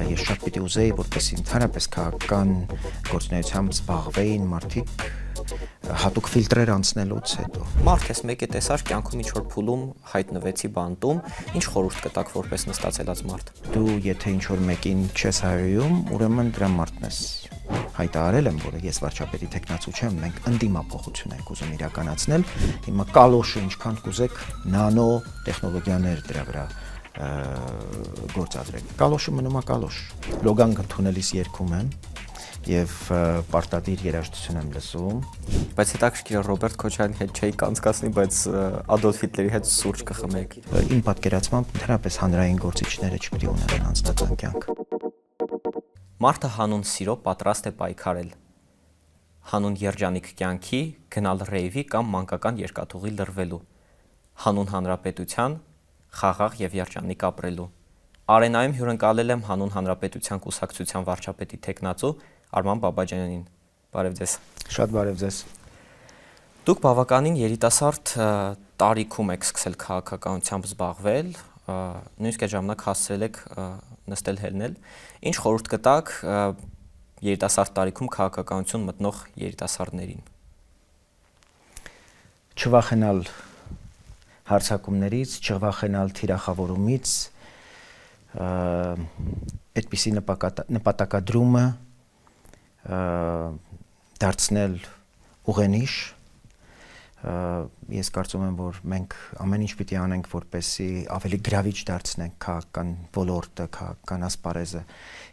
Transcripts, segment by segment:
Ես շատ պիտի ուզեի, որպեսզի ընդհանրապես քաղաքական գործունեությամբ զբաղվեին մարդիկ հատուկ ֆիլտրեր անցնելուց հետո։ Մարդ ես մեկ է տեսար կյանքում ինչ-որ փուլում հայտնվեցի բանտում, ինչ խորհուրդ կտաք որպես նստածելած մարդ։ Դու եթե ինչ-որ մեկին չես հայհոյում, ուրեմն դրա մարդն ես։ Հայտարարել եմ, որ ես վարչապետի տեխնացու չեմ, մենք ընդդիմափոխություն ենք ուզում իրականացնել, հիմա կալոշը ինչքան կուզեք նանո տեխնոլոգիաներ դրա վրա գործադրենք։ Կալոշը մնում է կալոշ։ Լոգան ընդունելիս երգում եմ եւ պարտադիր երաժշտություն եմ լսում։ Բայց հետաքրքիր է Ռոբերտ Քոչարյանի հետ չէի կանցկացնի, բայց Ադոլֆ Հիտլերի հետ սուրճ կխմեք։ Իմ պատկերացմամբ ընդհանրապես հանրային գործիչները չպիտի ունենան անձնական կյանք։ Մարդը հանուն սիրո պատրաստ է պայքարել։ Հանուն երջանիկ կյանքի գնալ ռեյվի կամ մանկական երկաթուղի լրվելու։ Հանուն հանրապետության խաղաղ եւ երջանիկ ապրելու։ Արենայում հյուրընկալել եմ հանուն հանրապետության կուսակցության վարչապետի տեխնացու Արման Բաբաջանյանին։ Բարև ձեզ։ Շատ բարև ձեզ։ Դուք բավականին երիտասարդ տարիքում եք սկսել քաղաքականությամբ զբաղվել, նույնիսկ այդ ժամանակ հասցրել եք նստել հելնել։ Ինչ խորհուրդ կտաք երիտասարդ տարիքում քաղաքականություն մտնող երիտասարդներին։ Չվախենալ հարցակումներից, չվախենալ թիրախավորումից, այդպիսի նպատակադրումը դարձնել ուղենիշ։ Ես կարծում եմ, որ մենք ամեն ինչ պիտի անենք, որպեսզի ավելի գրավիչ դարձնենք քաղաքական ոլորտը, քաղաքական ասպարեզը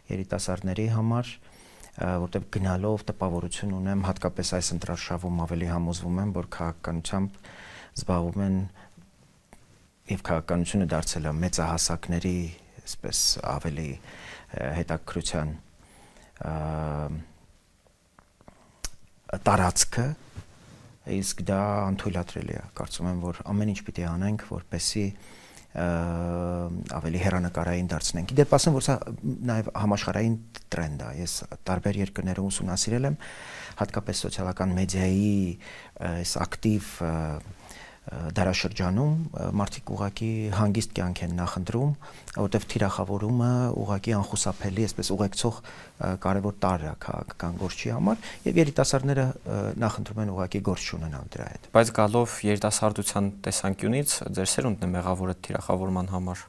երիտասարդների համար, որտեղ գնալով տպավորություն ունեմ, հատկապես այս ընտրարշավում ավելի համոզվում եմ, որ քաղաքականությամբ զբաղվում են եւ քաղաքականությունը դարձել է մեծահասակների, այսպես ավելի հետաքրության տարածքը, իսկ դա անթույլատրելի է։ Կարծում եմ, որ ամեն ինչ պիտի անենք, որպեսզի ավելի հեռանկարային դարձնենք։ Իդեպ ասեմ, որ սա նաև համաշխարհային տրենդ է։ Ես տարբեր երկրներում ուսումնասիրել եմ, հատկապես սոցիալական մեդիայի այս ակտիվ դարաշրջանում մարդիկ ուղղակի հանգիստ կյանք են նախընտրում, որտեղ թիրախավորումը ուղղակի անխուսափելի, այսպես ուղեկցող կարևոր տարր է քաղաքական գործի համար, եւ երիտասարդները նախընտրում են ուղղակի գործ չունենալ դրա հետ։ Բայց գալով երիտասարդության տեսանկյունից ձեր սերունդն է մեղավորը թիրախավորման համար։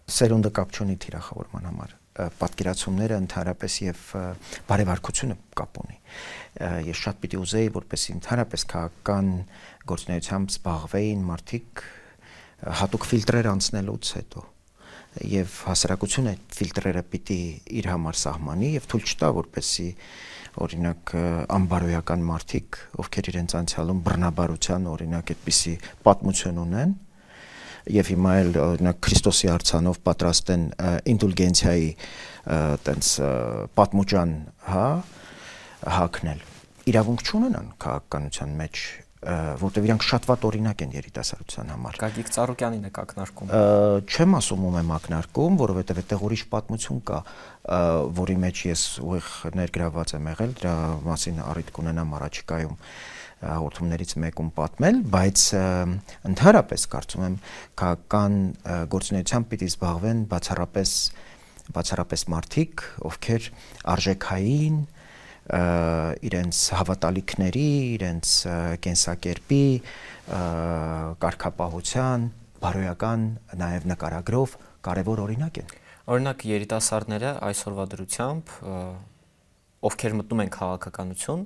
Սերունդը կապ չունի թիրախավորման համար։ Պատկերացումները ընդհանրապես եւ բարեվարկությունը կապ ունի։ Ես շատ պիտի ուզեի, որպեսզի ընդհանրապես քաղաքական գործունեությամբ զբաղվեին մարդիկ հատուկ ֆիլտրեր անցնելուց հետո եւ հասարակությունը այդ ֆիլտրերը պիտի իր համար սահմանի եւ թույլ չտա, որպեսզի օրինակ անբարոյական մարդիկ, ովքեր իրենց անցյալում բռնաբարության օրինակ այդպիսի պատմություն ունեն եւ հիմա էլ օրինակ Քրիստոսի արցանով պատրաստ են ինդուլգենցիայի տենց պատմուճան, հա, հագնել։ Իրավունք չունենան քաղաքականության մեջ, որտեղ իրանք շատ վատ օրինակ են երիտասարդության համար։ Գագիկ Ծառուկյանին եք ակնարկում։ Չեմ ասում ում եմ ակնարկում, որովհետև այդտեղ ուրիշ պատմություն կա, որի մեջ ես ուղիղ ներգրավված եմ եղել, դրա մասին առիթ կունենամ առաջիկայում հաղորդումներից մեկում պատմել, բայց ընդհանրապես կարծում եմ քաղաքական գործունեությամբ պիտի զբաղվեն բացառապես մարդիկ, ովքեր արժեքային իրենց հավատալիքների, իրենց կենսակերպի, կարգապահության, բարոյական նաև նկարագրով կարևոր օրինակ են։ Օրինակ երիտասարդները այսօրվա դրությամբ, ովքեր մտնում են քաղաքականություն,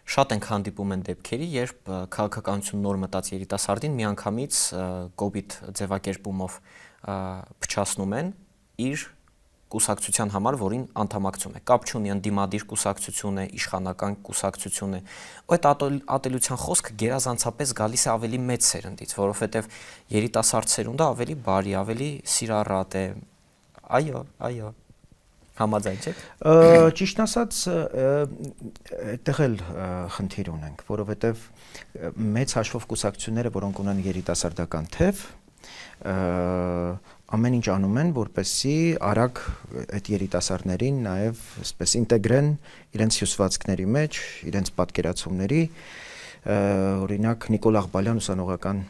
շատ ենք հանդիպում են դեպքերի, երբ քաղաքականություն նոր մտած երիտասարդին միանգամից կոպիտ ձևակերպումով փչացնում են իր կուսակցության համար, որին անդամակցում է։ Կապ չունի ընդդիմադիր կուսակցություն է, իշխանական կուսակցություն է։ Այդ ատելության խոսքը գերազանցապես գալիս է ավելի մեծ սերնդից, որովհետև երիտասարդ սերունդը ավելի բարի, ավելի սիրառատ է։ Այո։ Համաձայն չեք։ Ճիշտ ասած, այդտեղ էլ խնդիր ունենք, որովհետև մեծ հաշվով կուսակցությունները, որոնք ունեն երիտասարդական թև, ամեն ինչ անում են, որպեսզի արագ այդ երիտասարդներին նաև այսպես ինտեգրեն իրենց հյուսվածքների մեջ, իրենց պատկերացումների, օրինակ Նիկոլ Աղբալյան ուսանողական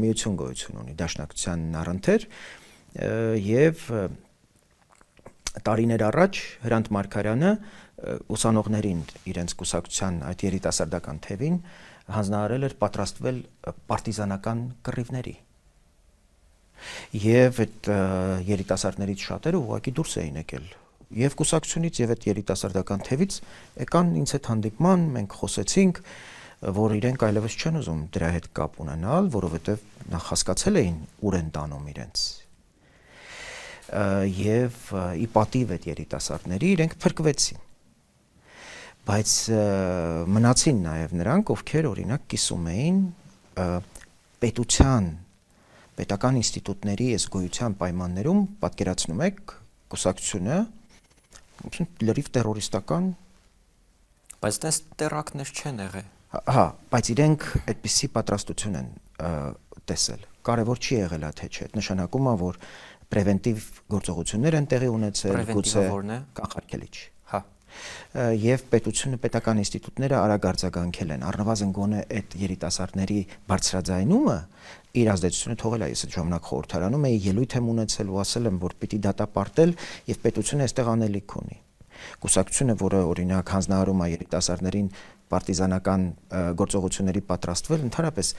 միություն գոյություն ունի, դաշնակցության առընթեր, եւ տարիներ առաջ Հրանտ Մարգարյանը ուսանողներին իրենց կուսակցության այդ երիտասարդական թևին հանձնարարել էր պատրաստվել պարտիզանական կռիվների։ Եվ այդ երիտասարդներից շատերը ուղղակի դուրս էին եկել եւ կուսակցությունից եւ այդ երիտասարդական թևից եկան ինձ հետ հանդիպման, մենք խոսեցինք, որ իրենք այլևս չեն ուզում դրա հետ կապ ունենալ, որովհետեւ նախ հասկացել էին ուր են տանում իրենց։ Եվ ի պատիվ այդ երիտասարդների իրենք փրկվեցին։ Բայց մնացին նաև նրանք, ովքեր օրինակ կիսում էին պետական ինստիտուտների այս գոյության պայմաններում, պատկերացնում եք, կուսակցությունը լրիվ տերորիստական, բայց դες տերակներ չեն եղել։ Հա, բայց իրենք այդպիսի պատրաստություն են տեսել։ Կարևոր չի եղել թե չէ, նշանակում է, որ պրևենտիվ գործողություններ են տեղի ունեցել, գուցե կանխարգելիչ։ Հա։ Եվ պետական ինստիտուտները արագ արձագանքել են, առնվազն գոնե այդ երիտասարդների բարձրաձայնումը իր ազդեցությունը թողել է, ես այդ ժամանակ խորհրդարանում էի, ելույթ եմ ունեցել ու ասել եմ, որ պիտի դատապարտել եւ պետությունը այստեղ անելիք ունի։ Կուսակցությունը, որը օրինակ հանձնարարում է երիտասարդներին պարտիզանական գործողությունների պատրաստվել, ընդհանրապես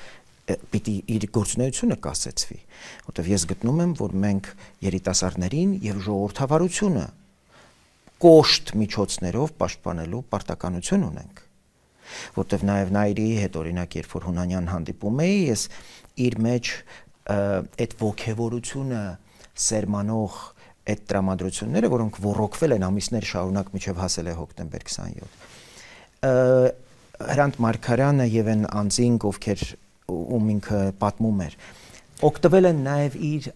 պիտի իր գործունեությունը կասեցվի, որտեղ ես գտնում եմ, որ մենք երիտասարդներին եւ ժողովրդավարությունը կոշտ միջոցներով պաշտպանելու պարտականություն ունենք, որտեղ նաեւ Նայիրի հետ օրինակ երբ որ Հունանյան հանդիպում էի, ես իր մեջ այդ ողջավորությունը սերմանող այդ տրամադրությունները, որոնք ոռոգվել են ամիսներ շարունակ մինչև հասել է հոկտեմբեր 27 Հրանտ Մարգարյանը եւ այն անձինք, ովքեր ում ինքը պատմում էր, օգտվել են նաեւ իր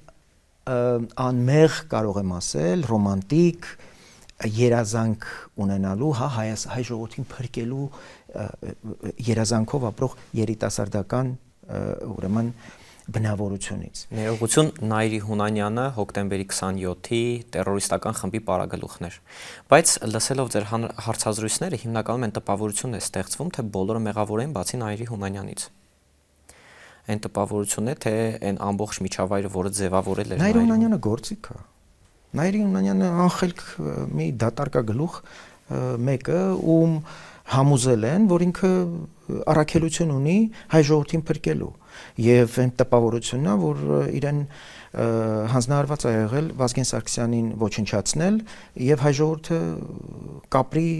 անմեղ, կարող եմ ասել, ռոմանտիկ երազանք ունենալու, հայ ժողովրդին փրկելու երազանքով ապրող երիտասարդական ուրեմն բնավորությունից։ Ներողություն, Նայիրի Հունանյանը հոկտեմբերի 27-ի տերորիստական խմբի պարագլուխն էր։ Բայց լսելով ձեր հարցազրույցները հիմնականում այն տպավորությունն է ստեղծվում, թե բոլորը մեղավոր են բացի Նայիրի Հունանյանից։ Այն տպավորությունն է, թե այն ամբողջ միջավայրը, որը ձևավորել էր Նայիրի Հունանյանը գործիք է։ Նայիրի Հունանյանը անխելք մի դատարկագլուխ մեկը, ում համոզել են, որ ինքը առաքելություն ունի հայ ժողովրդին փրկելու եւ այն տպավորությունն է, որ իրեն հանձնարարված է եղել Վազգեն Սարգսյանին ոչնչացնել եւ հայ ժողովուրդը կապրի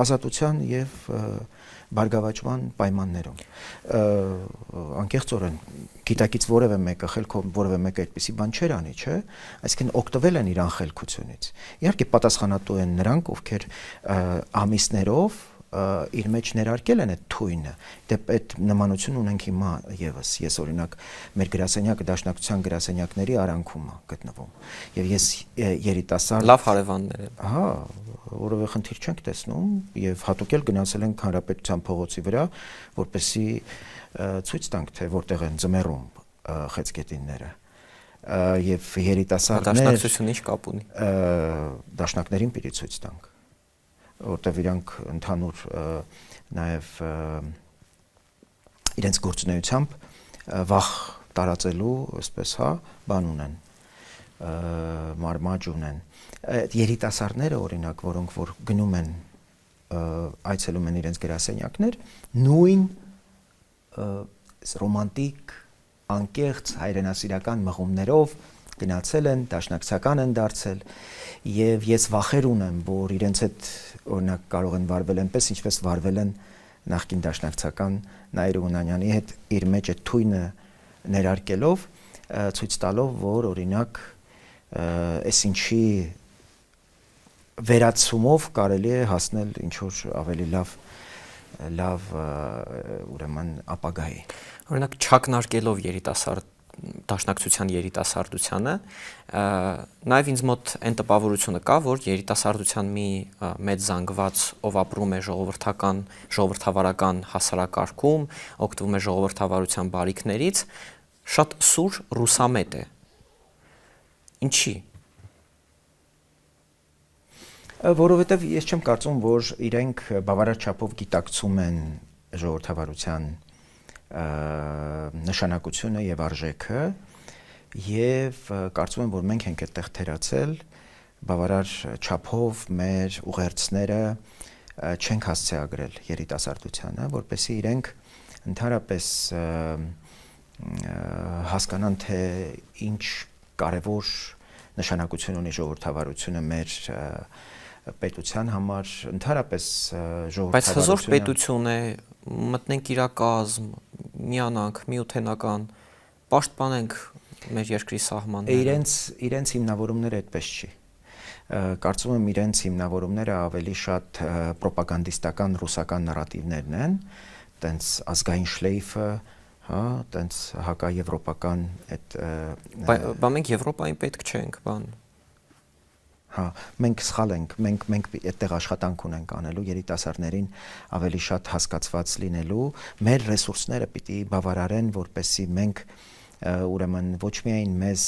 ազատության եւ բարգավաճման պայմաններում անկեղծորեն գիտակից որևէ մեկը խելքով որևէ մեկը այդպիսի բան չէր անի, չէ, այսինքն օգտվել են իր անխելքությունից։ Իհարկե պատասխանատու են նրանք, ովքեր ամիսներով իր մեջ ներարկել են այդ թույնը, դե այդ նմանություն ունենք հիմա եւս, ես օրինակ մեր գրասենյակը դաշնակցության գրասենյակների արանքում է գտնվում եւ ես երիտասարդ լավ հարևաններ են։ Հա, որովհետեւ խնդիր չենք տեսնում եւ հատուկ էլ գնացել ենք Հանրապետության փողոցի վրա, որպեսզի ցույց տանք, թե որտեղ են ձմեռում խեցգետինները եւ երիտասարդներ դաշնակցությունը ինչ կապ ունի։ Դաշնակներին պիտի ցույց տանք, որտեղ իրանք ընդհանուր նաև իրենց գործունեությամբ վախ տարածելու, այսպես հա, բան ունեն, մարմաջ ունեն։ Երիտասարդները օրինակ, որոնք որ գնում են այցելում են իրենց գրասենյակներ, նույն ռոմանտիկ, անկեղծ հայրենասիրական մղումներով գնացել են, դաշնակցական են դարձել եւ ես վախեր ունեմ, որ իրենց հետ օրինակ կարող են վարվել այնպես, ինչպես վարվել են նախկին դաշնակցական Նայիրի Հունանյանի հետ իր մեջ այդ թույնը ներարկելով, ցույց տալով, որ օրինակ այսինչի վերացումով կարելի է հասնել ինչ որ ավելի լավ ուրեմն ապագայի։ Օրինակ չակնարկելով դաշնակցության երիտասարդությանը, նաև ինձ մոտ այն տպավորությունը կա, որ երիտասարդության մի մեծ զանգված, ով ապրում է ժողովրդավարական հասարակարգում, օգտվում է ժողովրդավարության բարիքներից, շատ սուր ռուսամետ է։ Ինչի՞։ Որովհետև ես չեմ կարծում, որ իրենք բավարար չափով գիտակցում են ժողովրդավարության նշանակությունը եւ արժեքը եւ կարծում եմ, որ մենք ենք այդտեղ թերացել բավարար չափով մեր ուղերձները չենք հասցեագրել երիտասարդությանը, որպեսզի իրենք ընդհանրապես հասկանան, թե ինչ կարևոր նշանակություն ունի ժողովրդավարությունը մեր պետության համար, ընդհանրապես ժողովրդավարությունը։ Բայց հզոր պետություն է, մտնենք իրակազմ, միանանք, միութենական, պաշտպանենք մեր երկրի սահմանները։ Իրենց հիմնավորումները այդպես չի։ Կարծում եմ իրենց հիմնավորումները ավելի շատ պրոպագանդիստական ռուսական նարատիվներն են, տենց ազգային շլեյֆը, հա, տենց հակաեվրոպական այդ Բա մենք Եվրոպային պետք չենք, բան։ Հա, մենք սխալ ենք, մենք այդտեղ աշխատանք ունենք անելու երիտասարդներին ավելի շատ հասկացված լինելու, մեր ռեսուրսները պիտի բավարարեն, որպեսզի մենք ուրեմն ոչ միայն մեզ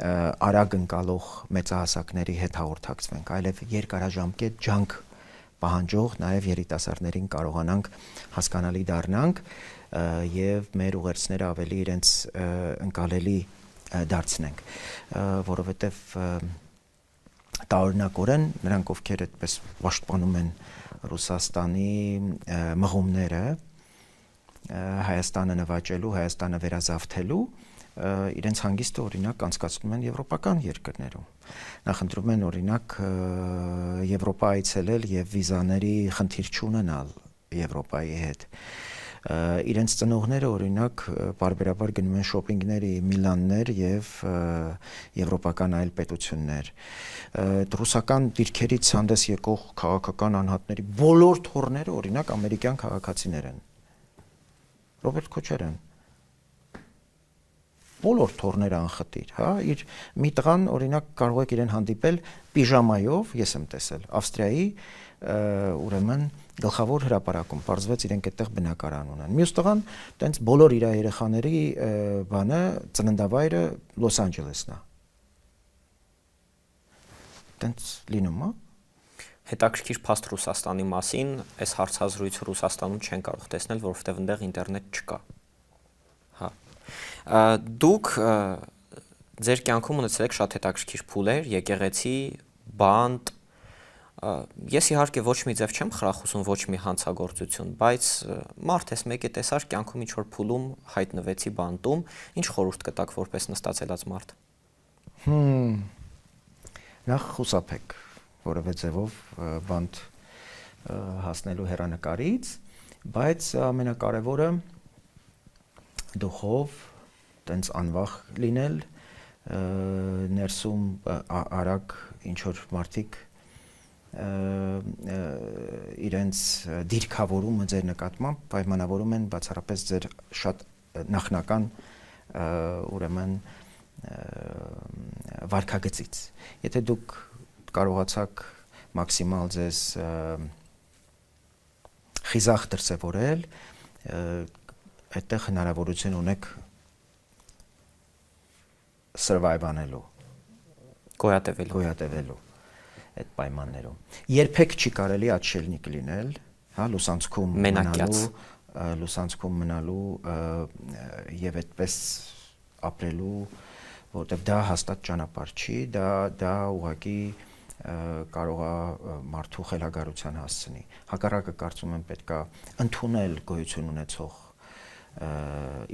արագ ընկալող մեծահասակների հետ հաղորդակցվենք, այլև երկարաժամկետ ջանք պահանջող նաև երիտասարդներին կարողանանք հասկանալի դառնանք եւ մեր ուղերձները ավելի իրենց ընկալելի դարձնենք, որովհետեւ տարօրինակորեն նրանք ովքեր այդպես պաշտպանում են Ռուսաստանի մղումները Հայաստանը նվաճելու, Հայաստանը վերազավթելու իրենց հանգիստը օրինակ անցկացնում են եվրոպական երկրներում։ Նախընտրում են օրինակ Եվրոպա այցելել եւ վիզաների խնդիր չունենալ Եվրոպայի հետ։ Իրենց ծնողները օրինակ բարբերաբար գնում են շոփինգների Միլաններ եւ եվրոպական այլ պետություններ։ Ռուսական դիրքերից հանդես եկող քաղաքական անհատների բոլոր թորները օրինակ ամերիկյան քաղաքացիներ են։ Ռոբերտ Քոչարյան բոլոր թորները անխտիր, հա, իր մի տղան օրինակ կարող եք իրեն հանդիպել պիժամայով, ես եմ տեսել Ավստրիայի ուրեմն գլխավոր հրապարակում, պարզվեց իրենք այդտեղ բնակարան ունեն։ Մյուս տղան տենց բոլոր իր երեխաների բանը ծննդավայրը Լոս Անջելեսն է։ Տենց լինում է։ Հետաքրքիր փաստ Ռուսաստանի մասին, այս հարցազրույցը Ռուսաստանում չեն կարող տեսնել, որովհետև այնտեղ ինտերնետ չկա։ Հա։ Դուք ձեր կյանքում ունեցել եք շատ հետաքրքիր փուլեր, եկեղեցի, բանտ։ Ես իհարկե ոչ մի ձև չեմ խրախուսում, ոչ մի հանցագործություն, բայց մարդ ես մեկ է տեսար կյանքում ինչ որ փուլում հայտնվեցի բանտում, ինչ խորհուրդ կտաք որպես նստածելած մարդ։ Նախ խուսափեք որևէ ձևով բանտ հասնելու հեռանկարից, բայց ամենակարևորը դուխով տենց անվախ լինել, ներսում արագ ինչ որ մարդիկ իրենց դիրքավորումը ձեր նկատմամբ պայմանավորում են բացառապես ձեր շատ նախնական ուրեմն վարքագծից։ Եթե դուք կարողացաք մաքսիմալ ձեզ խիզախ դրսևորել, այդտեղ հնարավորություն ունեք survive անելու, գոյատևելու այդ պայմաններում։ Երբեք չի կարելի աչելնիկ լինել, հա, լուսանցքում մնալու եւ այդպես ապրելու, որտեղ դա հաստատ ճանապարհ չի, դա ուղղակի կարող է մարդու խելագարության հասցնի։ Հակառակը կարծում եմ պետքա ընդունել գոյություն ունեցող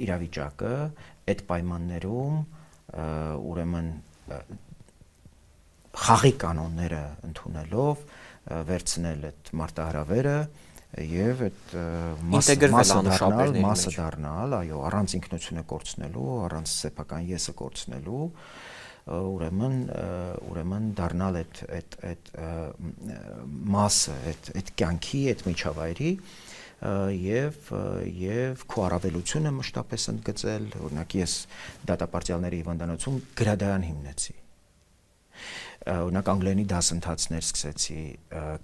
իրավիճակը, այդ պայմաններում ուրեմն խաղի կանոնները ընդունելով վերցնել այդ մարտահրավերը եւ այդ մասը դառնալ, այո, առանց ինքնությունը կորցնելու, առանց սեփական եսը կորցնելու, ուրեմն դառնալ այդ մասը, այդ կյանքի, այդ միջավայրի եւ քո առավելությունը մշտապես ընդգծել, օրինակ ես դատապարտյալների հիվանդանոցում գրադարան հիմնեցի։ Օրինակ անգլերենի դասընթացներ սկսեցի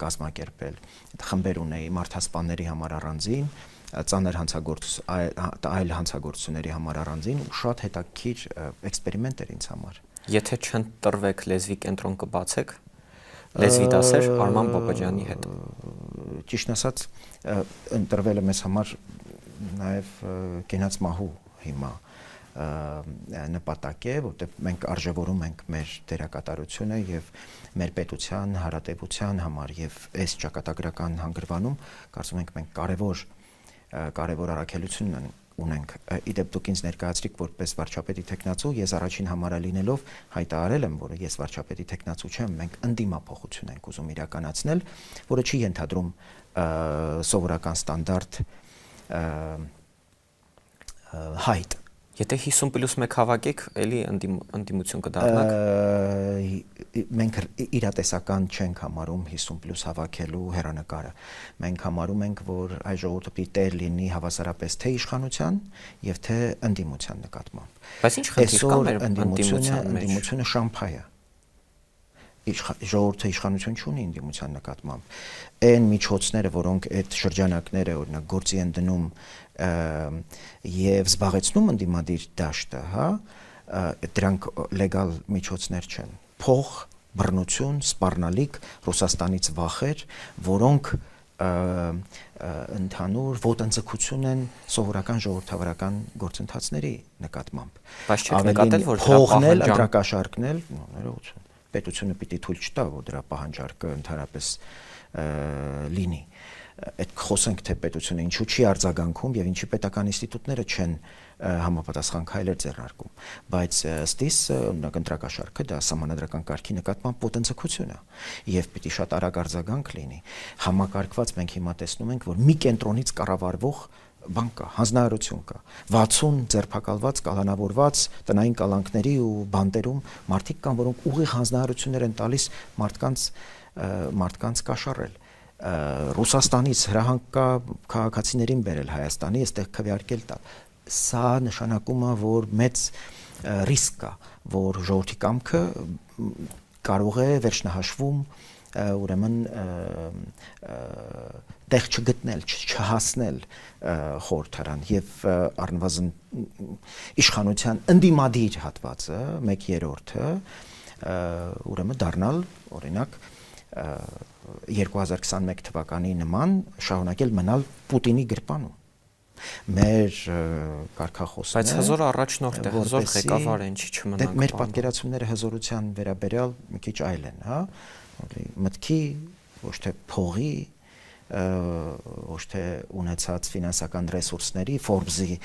կազմակերպել, խմբեր ունեի մարդասպանների համար առանձին, ծանր այլ հանցագործությունների համար առանձին ու շատ հետաքրքիր էքսպերիմենտ էր ինձ համար։ Եթե չընտրվեք լեզվի կենտրոն կբացեք լեզվի դասեր Արման Բաբաջյանի հետ։ Ճիշտ ասած, ընտրվելը մեզ համար նաև կենաց մահու հիմա նպատակ է, որտեղ մենք արժևորում ենք մեր դերակատարությունը եւ մեր պետության հարատեվության համար եւ այս ճակատագրական հանգրվանում կարծում ենք մենք կարևոր առաքելություն ունենք։ Իդեպ դուք ինձ ներկայացրիք որպես վարչապետի տեխնացու, ես առաջին համարը լինելով հայտարարել եմ, որ ես վարչապետի տեխնացու չեմ, մենք ընդդիմափոխություն ենք ուզում իրականացնել, որը չի ենթադրում սովորական ստանդարտ հայտ։ Եթե 50+1 հավաքեք, էլի ընդդիմություն կդառնաք։ Մենք իրատեսական չենք համարում 50+ հավաքելու հեռանկարը։ Մենք համարում ենք, որ այ ժողովուրդը պիտի տեր լինի հավասարապես թե իշխանության եւ թե ընդդիմության նկատմամբ։ Բայց ինչ խնդիր կա մեր ընդդիմության մեջ։ Ընդդիմությունը շամփայ է։ Ժողովուրդը իշխանություն չունի ընդդիմության նկատմամբ։ Այն միջոցները, որոնք այդ շրջանակները օրինակ գործի են դնում եւ զբաղեցնում ընդդիմադիր դաշտը, հա, դրանք լեգալ միջոցներ չեն։ Փող, բռնություն, սպառնալիք, Ռուսաստանից վախեր, որոնք ընդհանուր ոտնձգություն են սովորական ժողովրդավարական գործընթացների նկատմամբ։ Բայց չեք նկատել, որ փողն էլ ընտրակաշառքն էլ ներողություն պետությունը պիտի թույլ չտա, որ դրա պահանջարկը ընդհանրապես լինի։ Այդ խոսենք թե պետությունը ինչու չի արձագանքում եւ ինչի պետական ինստիտուտները չեն համապատասխան քայլեր ձեռնարկում, բայց ըստիս օրինակ ընտրակաշառքը դա սահմանադրական կարգի նկատմամբ պոտենցիալություն է եւ պիտի շատ արագ արձագանք լինի։ Համակարգված մենք հիմա տեսնում ենք, որ մի կենտրոնից կառավարվող բան կա, հանձնարարություն կա, 60 ձերբակալված, կալանավորված տնային կալանքների ու բանտերում մարդիկ կան, որոնք ուղիղ հանձնարարություններ են տալիս մարդկանց կաշառել։ Ռուսաստանից հրահանգ կա քաղաքացիներին բերել Հայաստանի, այստեղ քվեարկել տալ։ Սա նշանակում է, որ մեծ ռիսկ կա, որ ժողովրդի կամքը կարող է վերջնահաշվում ուրեմն տեղ չգտնել, չհասնել խորհրդարան եւ առնվազն իշխանության ընդդիմադիր հատվածը 1/3-ը ուրեմն դառնալ օրինակ 2021 թվականի նման շարունակել մնալ Պուտինի գրպանում։ Մեր կարգախոսն է։ Բայց հզոր առաջնորդ է, հզոր ղեկավար է, ինչի չմնանք։ Մեր պատկերացումները հզորության վերաբերյալ մի քիչ այլ են, հա։ Մտքի, ոչ թե փողի, ոչ թե ունեցած ֆինանսական ռեսուրսների, Forbes-ի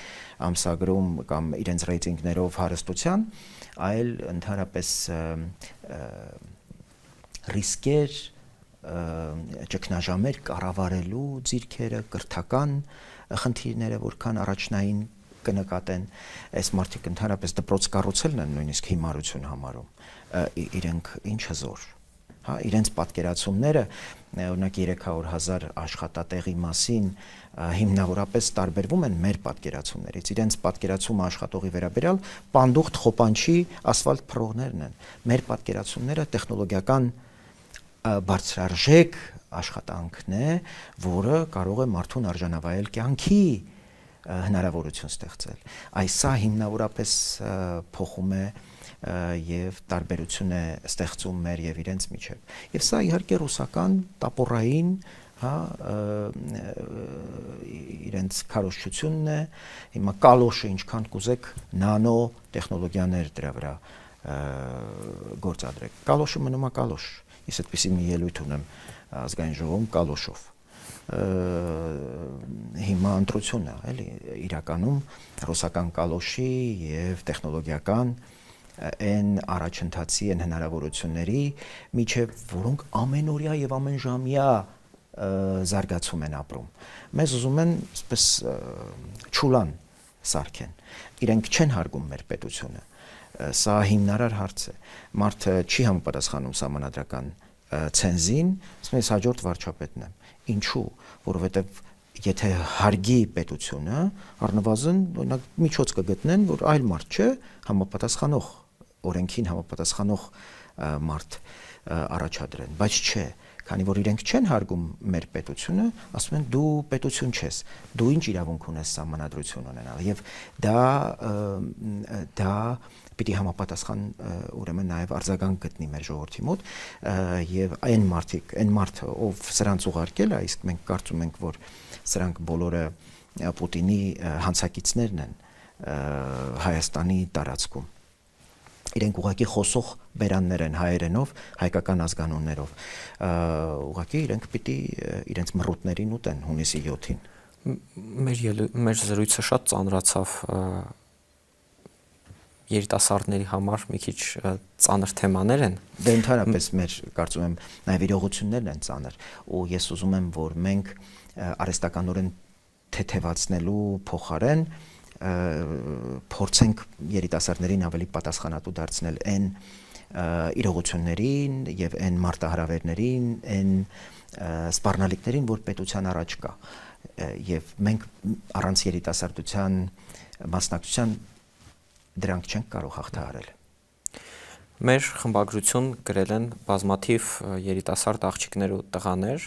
ամսագրում կամ իրենց ռեյտինգներով հարստության, այլ ընդհանրապես ռիսկեր, ճգնաժամեր կառավարելու ձիրքերը, կրթական խնդիրները որքան առաջնային կնկատեն, այս մարդիկ ընդհանրապես դպրոց կառուցելն են նույնիսկ հիմարություն համարում, իրենք ինչ հզոր, հա, իրենց պատկերացումները, օրինակ 300,000 աշխատատեղի մասին հիմնավորապես տարբերվում են մեր պատկերացումներից, իրենց պատկերացումը աշխատողի վերաբերյալ պանդուխտ խոպանչի ասֆալտ փռողներն են, մեր պատկերացումները տեխնոլոգիական բարձրարժեք աշխատանքն է, որը կարող է մարդուն արժանավայել կյանքի հնարավորություն ստեղծել։ Այս սա հիմնավորապես փոխում է եւ տարբերություն է ստեղծում մեր եւ իրենց միջեւ։ Եվ սա իհարկե ռուսական տապորային, հա, իրենց քարոզչությունն է։ Հիմա կալոշը ինչքան կուզեք նանո տեխնոլոգիաներ դրա վրա գործադրեք։ Կալոշը մնում է կալոշ։ Ես այդպիսի մի ելույթ ունեմ ազգային ժողովում կալոշով։ Հիմա ընտրություն է, էլի, իրականում ռուսական կալոշի եւ տեխնոլոգիական այն առաջընթացի են հնարավորությունների միջև, որոնք ամենօրյա եւ ամենժամյա զարգացում են ապրում։ Մեզ ուզում են այսպես չուլան սարքեն։ Իրենք չեն հարգում մեր պետությունը։ Սա հիմնարար հարց է։ Մարդը չի համապատասխանում սահմանադրական ցենզին, ասում ես հաջորդ վարչապետն եմ։ Ինչու՞, որովհետև եթե հարգի պետությունը, առնվազն օրինակ միջոց կգտնեն, որ այլ մարդ չէ, համապատասխանող օրենքին համապատասխանող մարդ առաջադրեն, բայց չէ, քանի որ իրենք չեն հարգում մեր պետությունը, ասում են դու պետություն չես, դու ինչ իրավունք ունես սահմանադրություն ունենալ, եւ դա պիտի համապատասխան ուրեմն նաև արձագանք գտնի մեր ժողովրդի մոտ եւ այն մարդը ով սրանց ուղարկել է, իսկ մենք կարծում ենք, որ սրանք բոլորը Պուտինի հանցակիցներն են, Հայաստանի տարածքում։ Իրենք ուղղակի խոսող բերաններ են հայերենով, հայկական ազգանուններով։ Ուղղակի իրենք պիտի իրենց մռութներին ուտեն հունիսի 7-ին։ Մեր զրույցը շատ ծանրացավ երիտասարդների համար մի քիչ ծանր թեմաներ են։ Դե ընդհանրապես մեր կարծում եմ նաև իրողություններն են ծանր, ու ես ուզում եմ, որ մենք արհեստականորեն թեթևացնելու փոխարեն փորձենք երիտասարդներին ավելի պատասխանատու դարձնել այն իրողություններին եւ այն մարտահրավերներին, այն սպառնալիքներին, որ պետության առաջ կա, եւ մենք առանց երիտասարդության մասնակցության դրանք չենք կարող հաղթահարել։ Մեր խմբագրություն գրել են բազմաթիվ երիտասարդ աղջիկներ ու տղաներ։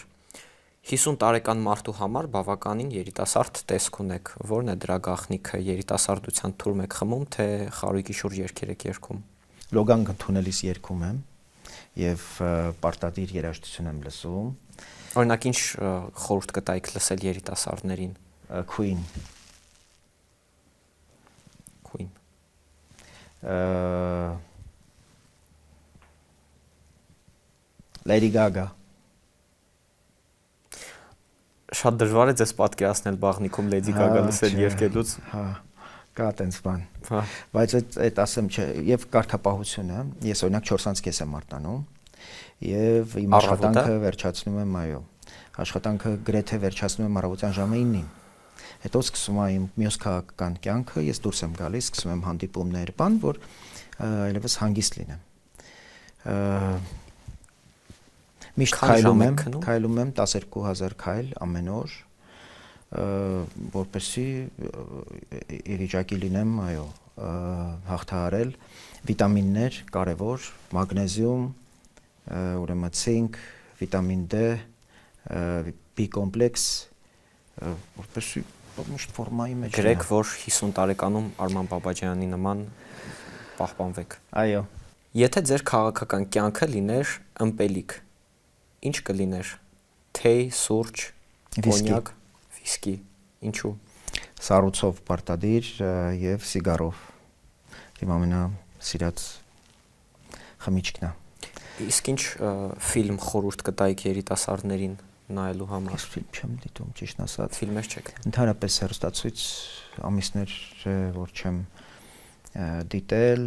50 տարեկան մարդու համար բավականին երիտասարդ տեսք ունեք։ Որն է դրա գաղտնիքը, երիտասարդության թուրմ եք խմում, թե խարույկի շուրջ երգեր եք երգում։ Լոգան ընդունելիս երգում եմ եւ պարտադիր երաժշտություն եմ լսում։ Օրինակ ինչ խորհուրդ կտայիք լսել երիտասարդներին։ Queen Lady Gaga։ Շատ դժվար է ձեզ պատկերացնել բաղնիքում Lady Gaga լսել երգելուց։ Հա, կա տենց բան։ Հա։ Բայց այդ ասեմ չէ, եւ կարգապահությունը, ես օրինակ 4:30 եմ արտանում եւ իմ աշխատանքը վերջացնում եմ, այո։ Աշխատանքը գրեթե վերջացնում եմ առավոտյան ժամը 9-ին։ Հետո սկսում եմ իմ մյուս քաղաքական կյանքը, ես դուրս եմ գալիս, սկսում եմ հանդիպումներ, բան, որ այլևս հանգիստ լինեմ։ Միշտ քայլում եմ 12000 քայլ ամեն օր, որպեսզի ի վիճակի լինեմ, այո, հաղթահարել վիտամիններ, կարևոր, մագնեզիում, ուրեմն ցինկ, վիտամին D, B կոմպլեքս, որպեսզի միշտ ֆորմայի մեջ գրեք, որ 50 տարեկանում Արման Բաբաջյանի նման պահպանվեք։ Այո։ Եթե ձեր քաղաքական կյանքը լիներ ըմպելիք, ինչ կլիներ։ Թեյ, սուրճ, կոնյակ, վիսկի, ինչու։ Սառույցով պարտադիր եւ սիգարով։ Իմ ամենասիրած խմիչքն է։ Իսկ ինչ ֆիլմ խորհուրդ կտայիք երիտասարդներին նայելու համար։ Ես ֆիլմ չեմ դիտում, ճիշտ ասած։ Ֆիլմեր չեք։ Ընդհանրապես հեռուստացույց ամիսներ որ չեմ դիտել,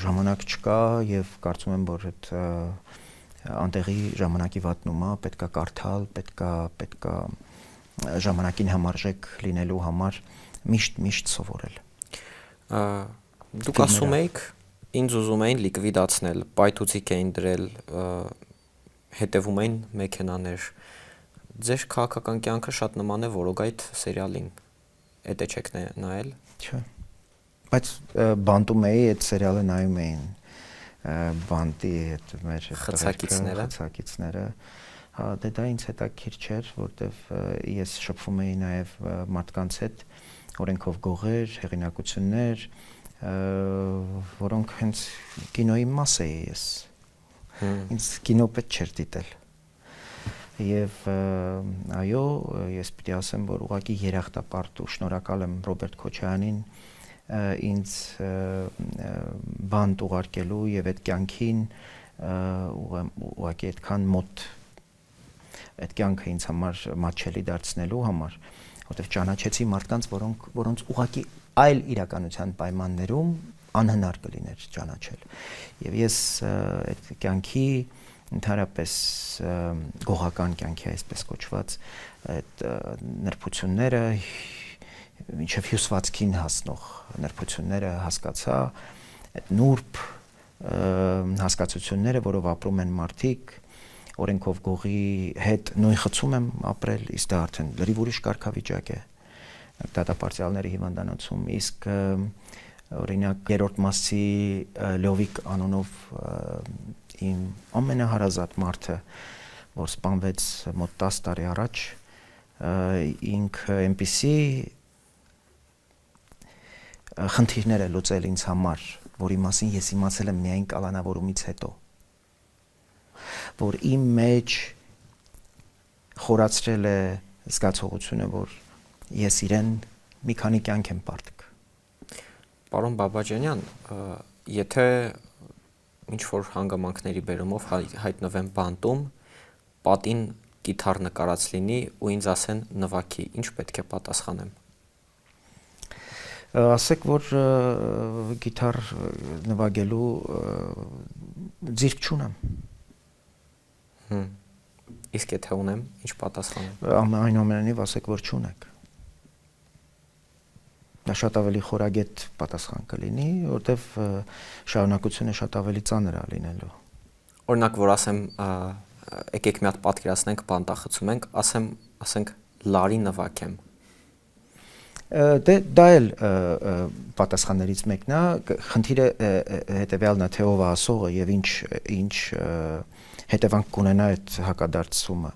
ժամանակ չկա եւ կարծում եմ, որ այդ անտեղի ժամանակի վատնումա պետքա կարդալ, պետքա ժամանակին համարժեք լինելու համար միշտ սովորել։ Դուք ասում եք, ինձ ուզում էին լիկվիդացնել, պայթուցիկ էին դրել, հետևում էին մեքենաներ։ Ձեր քաղաքական կյանքը շատ նման է Որոգայթ սերիալին։ Էդ չեք նայել։ Չէ։ Բայց բանտում էի, այդ սերիալը նայում էին բանտի հետ մեր խցակիցները։ Հա, դե դա ինձ հետաքրքիր չէր, որտեվ ես շփվում էի նաև մարդկանց հետ, օրենքով գողեր, հեղինակություններ, որոնք հենց կինոյի մաս էի ես։ Ինձ կինո պետք չէր դիտել։ Եվ այո, ես պիտի ասեմ, որ ուղղակի երախտապարտ ու շնորհակալ եմ Ռոբերտ Քոչարյանին ինձ բանտ ուղարկելու եւ այդ կյանքին ուղղակի այդքան մոտ այդ կյանքը ինձ համար մատչելի դարձնելու համար, որտեղ ճանաչեցի մարդկանց, որոնց ուղղակի այլ իրականության պայմաններում անհնար կլիներ ճանաչել։ Եվ ես այդ կյանքի ընդհանրապես գողական կյանքի այսպես կոչված այդ նրբությունները մինչև հյուսվածքին հասնող նրբությունները հասկացա, այդ նուրբ հասկացությունները, որով ապրում են մարդիկ, օրենքով գողի հետ նույն խցում եմ ապրել, իսկ դա արդեն լրիվ ուրիշ կարգավիճակ է դատապարտյալների հիվանդանոցում, իսկ օրինակ երրորդ մասի Լյովիկ անունով իմ ամենահարազատ մարդը, որ սպանվեց մոտ 10 տարի առաջ, ինքը այնպիսի խնդիրներ է լուծել ինձ համար, որի մասին ես իմացել եմ միայն կալանավորումից հետո, որ իմ մեջ խորացրել է զգացողությունը, որ ես իրեն մի քանի կյանք են պարտք։ Պարոն Բաբաջանյան, եթե ինչ որ հանգամանքների բերումով հայտնվեմ բանտում, պատին գիթառ նկարած լինի ու ինձ ասեն նվագի, ինչ պետք է պատասխանեմ։ Ասեք, որ գիթառ նվագելու ձիրք չունեմ։ Իսկ եթե ունեմ, ինչ պատասխանեմ։ Այնուամենայնիվ ասեք, որ չունեք։ Դա շատ ավելի խորագետ պատասխան կլինի, որտեվ շարունակությունը շատ ավելի ծանր է լինելու։ Օրինակ, որ ասեմ, եկեք մի հատ պատկերացնենք, բանտախցում ենք, ասենք լարի նվագեմ։ Դե դա էլ պատասխաններից մեկն է, խնդիրը հետեւյալն է, թե ով է ասողը եւ ինչ հետևանք կունենա այդ հակադարձումը։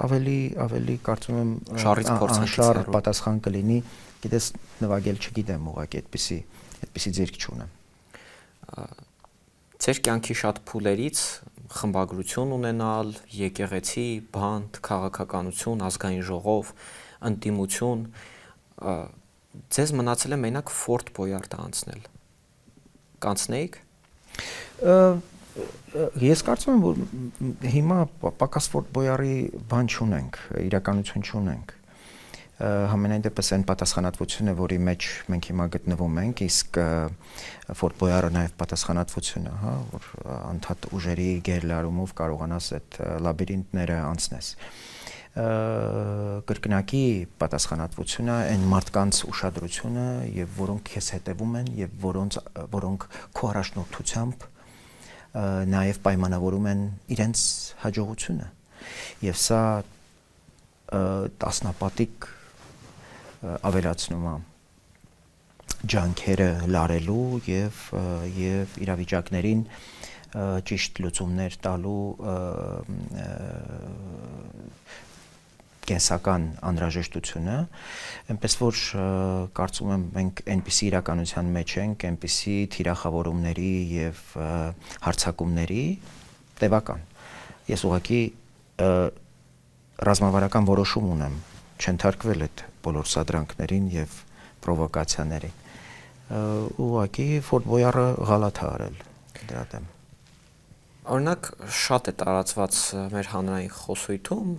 Ավելի կարծում եմ շարից փորձանքից շար պատասխան կլինի, գիտես նվագել չգիտեմ ուղղակի այդպիսի ձիրք չունեմ։ Ձեր կյանքի շատ փուլերից խմբագրություն ունենալ, եկեղեցի, բանտ, քաղաքականություն, ազգային ժողով, ընդդիմություն, ձեզ մնացել է մենակ Ֆորտ Բոյարդը անցնել։ Կանցնեիք։ Ես կարծում եմ, որ հիմա պակաս Ֆորտ Բոյարի բան չունենք, իրականություն չունենք։ Համենայն դեպս այն պատասխանատվությունը, որի մեջ մենք հիմա գտնվում ենք, իսկ Ֆորտ Բոյարը նաև պատասխանատվություն է, հա, որ անդադ ուժերի գերլարումով կարողանաս այդ լաբիրինտները անցնես։ Կրկնակի պատասխանատվությունը այն մարդկանց ուշադրությունը եւ որոնք քեզ հետևում են եւ որոնք քո առաջնորդությամբ նաեւ պայմանավորում են իրենց հաջողությունը եւ սա տասնապատիկ ավելացնում է ջանքերը լարելու եւ իրավիճակներին ճիշտ լուծումներ տալու կենսական անհրաժեշտությունը, այնպես որ կարծում եմ մենք այնպիսի իրականության մեջ ենք, այնպիսի թիրախավորումների եւ հարցակումների տևական։ Ես ուղղակի ռազմավարական որոշում ունեմ չընթարկվել այդ բոլոր սադրանքներին եւ պրովոկացիաներին։ Ուղղակի Ֆորտ Բոյարը գալաթ է արել դրա դեմ։ Օրինակ շատ է տարածված մեր հանրային խոսույթում,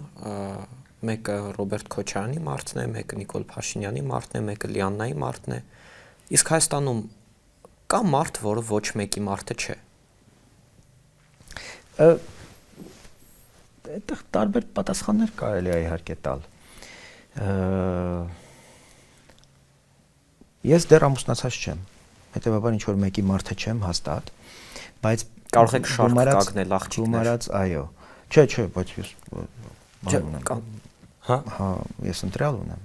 մեկը Ռոբերտ Քոչարյանի մարդն է, մեկը Նիկոլ Փաշինյանի մարդն է, մեկը Լիաննայի մարդն է։ Իսկ Հայաստանում կա մարդ, որը ոչ մեկի մարդը չէ։ Այդտեղ տարբեր պատասխաններ կարելի է իհարկե տալ։ Ես դեռ ամուսնացած չեմ, հետեւաբար ինչ որ մեկի մարդը չեմ հաստատ, բայց կարող եք շարք կանգնել աղջիկներ։ Այո։ Չէ, բայց ես Հա, հա, ես ընտրյալ ունեմ։